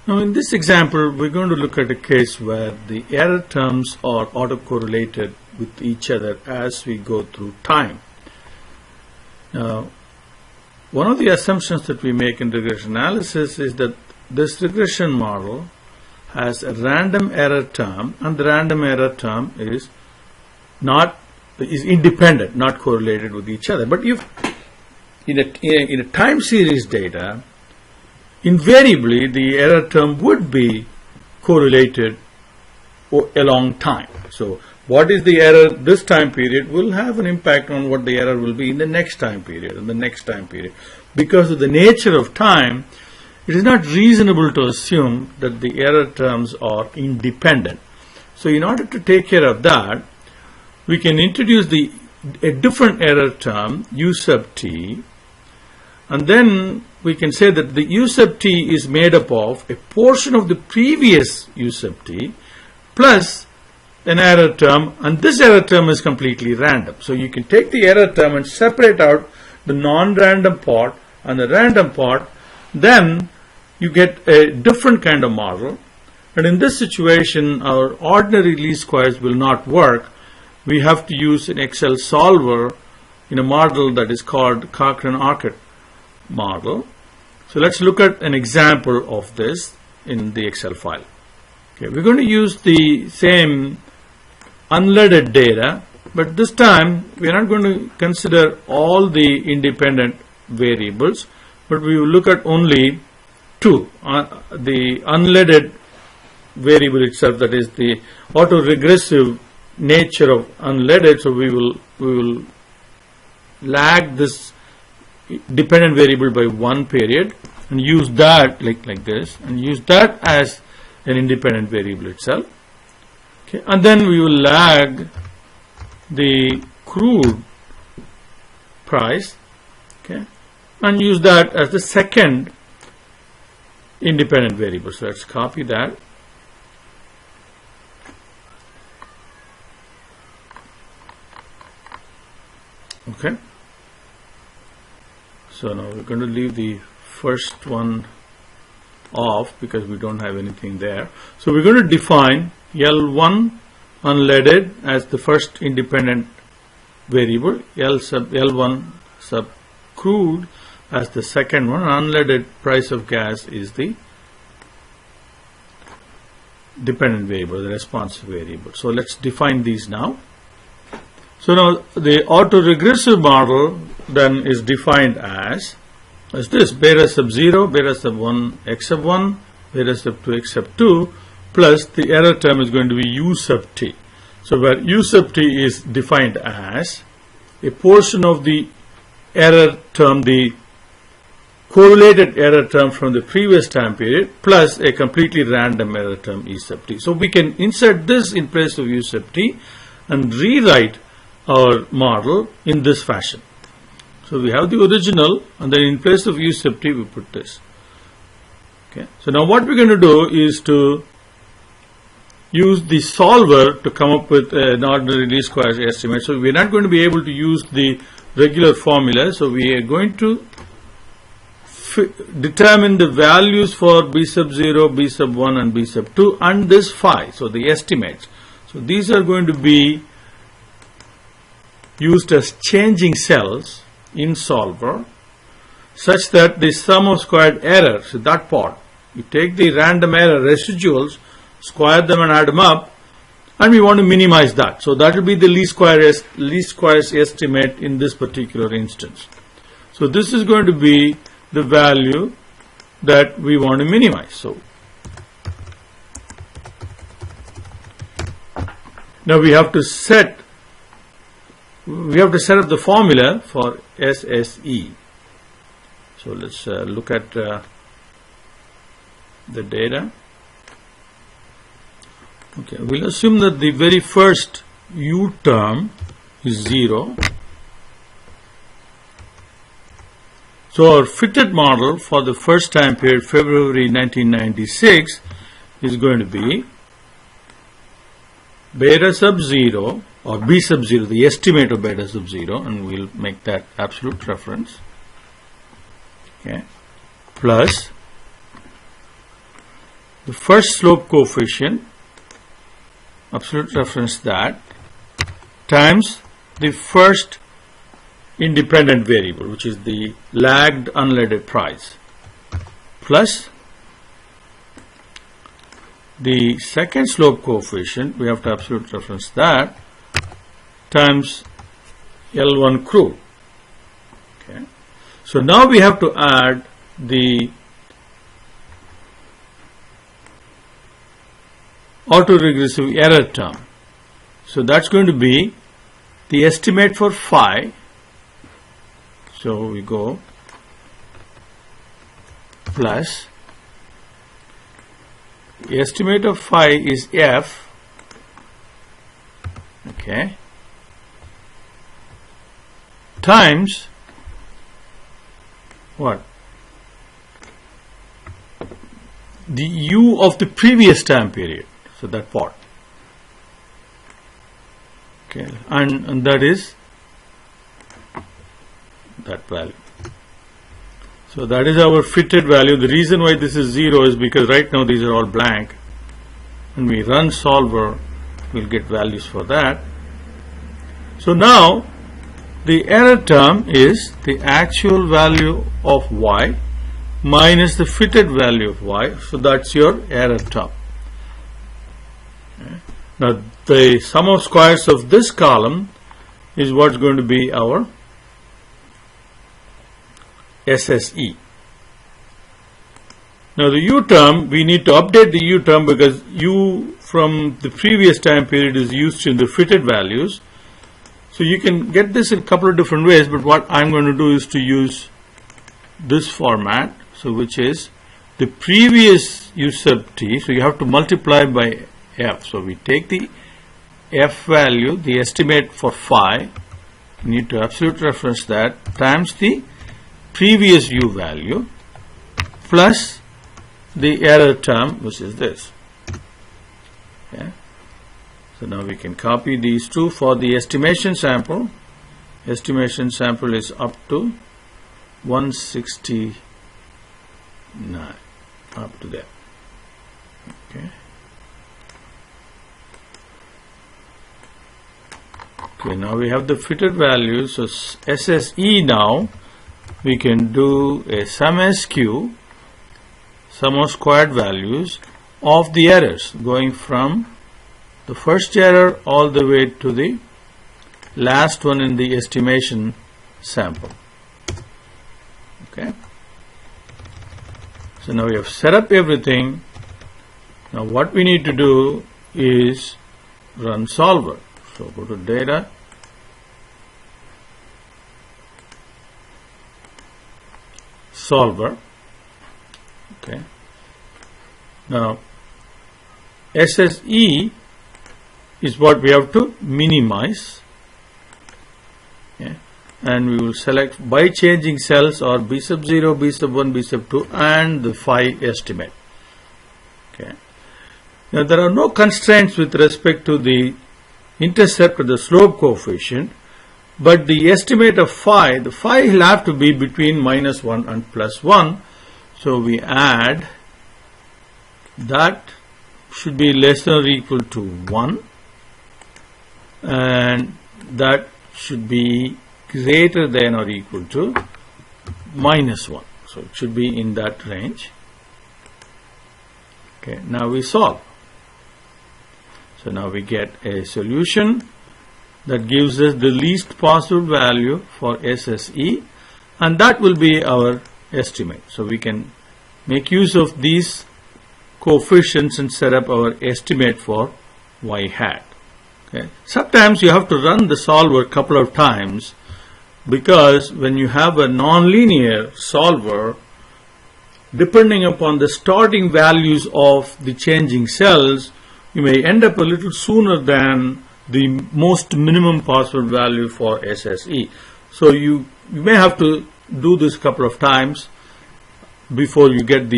Now in this example, we're going to look at a case where the error terms are autocorrelated with each other as we go through time. Now, one of the assumptions that we make in regression analysis is that this regression model has a random error term, and the random error term is independent, not correlated with each other. But if in a time series data, invariably the error term would be correlated a long time. So what is the error this time period will have an impact on what the error will be in the next time period and the next time period. Because of the nature of time, it is not reasonable to assume that the error terms are independent. So in order to take care of that, we can introduce a different error term, u sub t, and then we can say that the u sub t is made up of a portion of the previous u sub t plus an error term, and this error term is completely random. So you can take the error term and separate out the non-random part and the random part, then you get a different kind of model. And in this situation, our ordinary least squares will not work. We have to use an Excel solver in a model that is called Cochran-Orchard model. So let's look at an example of this in the Excel file. Okay, we're going to use the same unleaded data, but this time we are not going to consider all the independent variables, but we will look at only two. The unleaded variable itself, that is the autoregressive nature of unleaded. So we will lag this dependent variable by one period and use that like this, and use that as an independent variable itself. Okay, and then we will lag the crude price, okay, and use that as the second independent variable. So let's copy that. Okay. So now we're going to leave the first one off because we don't have anything there. So we're going to define L1 unleaded as the first independent variable, L1 sub crude as the second one. Unleaded price of gas is the dependent variable, the response variable. So let's define these now. So now the autoregressive model then is defined as this: beta sub 0, beta sub 1, x sub 1, beta sub 2, x sub 2, plus the error term is going to be u sub t. So where u sub t is defined as a portion of the error term, the correlated error term from the previous time period, plus a completely random error term e sub t. So we can insert this in place of u sub t and rewrite our model in this fashion. So we have the original, and then in place of u sub t we put this. Okay. So now what we're going to do is to use the solver to come up with an ordinary least squares estimate. So we're not going to be able to use the regular formula. So we are going to determine the values for b sub 0, b sub 1 and b sub 2 and this phi, so the estimates. So these are going to be used as changing cells in solver such that the sum of squared errors, so that part, you take the random error residuals, square them and add them up, and we want to minimize that. So that will be the least squares estimate in this particular instance. So this is going to be the value that we want to minimize. So now we have to set up the formula for SSE. So let's look at the data. Okay, we'll assume that the very first U term is 0. So our fitted model for the first time period, February 1996, is going to be beta sub 0 or b sub 0, the estimate of beta sub 0, and we'll make that absolute reference, okay, plus the first slope coefficient, absolute reference that, times the first independent variable, which is the lagged unleaded price, plus the second slope coefficient, we have to absolute reference that, times L1 crude. Okay. So now we have to add the autoregressive error term. So that's going to be the estimate for phi. So we go plus the estimate of phi is f, okay, times what? The u of the previous time period. So that part. Okay, and that is that value. So that is our fitted value. The reason why this is 0 is because right now these are all blank. When we run solver, we'll get values for that. So now the error term is the actual value of y minus the fitted value of y. So that's your error term. Okay. Now the sum of squares of this column is what's going to be our SSE. Now the U term, we need to update the U term because U from the previous time period is used in the fitted values. So you can get this in a couple of different ways, but what I'm going to do is to use this format, so which is the previous U sub t, so you have to multiply by f. So we take the f value, the estimate for phi, you need to absolute reference that, times the previous u value plus the error term, which is this. Okay. So now we can copy these two for the estimation sample. Estimation sample is up to 169, up to there. Okay. Okay, now we have the fitted values. So SSE now, we can do a sum SQ, sum of squared values of the errors going from the first error all the way to the last one in the estimation sample. Okay. So now we have set up everything. Now what we need to do is run solver. So go to data, solver. Okay. Now SSE is what we have to minimize. Okay. And we will select by changing cells or B sub 0, B sub 1, B sub 2 and the phi estimate. Okay. Now there are no constraints with respect to the intercept or the slope coefficient, but the estimate of phi, the phi will have to be between -1 and +1. So we add that should be less than or equal to 1 and that should be greater than or equal to -1. So it should be in that range. Okay, now we solve. So now we get a solution that gives us the least possible value for SSE, and that will be our estimate. So we can make use of these coefficients and set up our estimate for y hat. Okay. Sometimes you have to run the solver a couple of times because when you have a nonlinear solver, depending upon the starting values of the changing cells, you may end up a little sooner than the most minimum possible value for SSE. So you may have to do this a couple of times before you get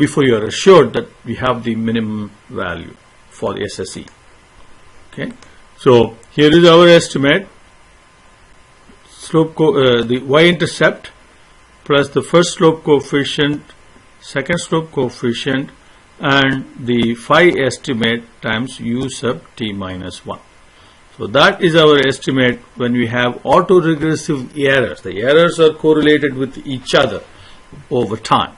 before you are assured that we have the minimum value for the SSE. Okay, so here is our estimate. Slope the y-intercept plus the first slope coefficient, second slope coefficient, and the phi estimate times u sub t minus 1. So that is our estimate when we have autoregressive errors. The errors are correlated with each other over time.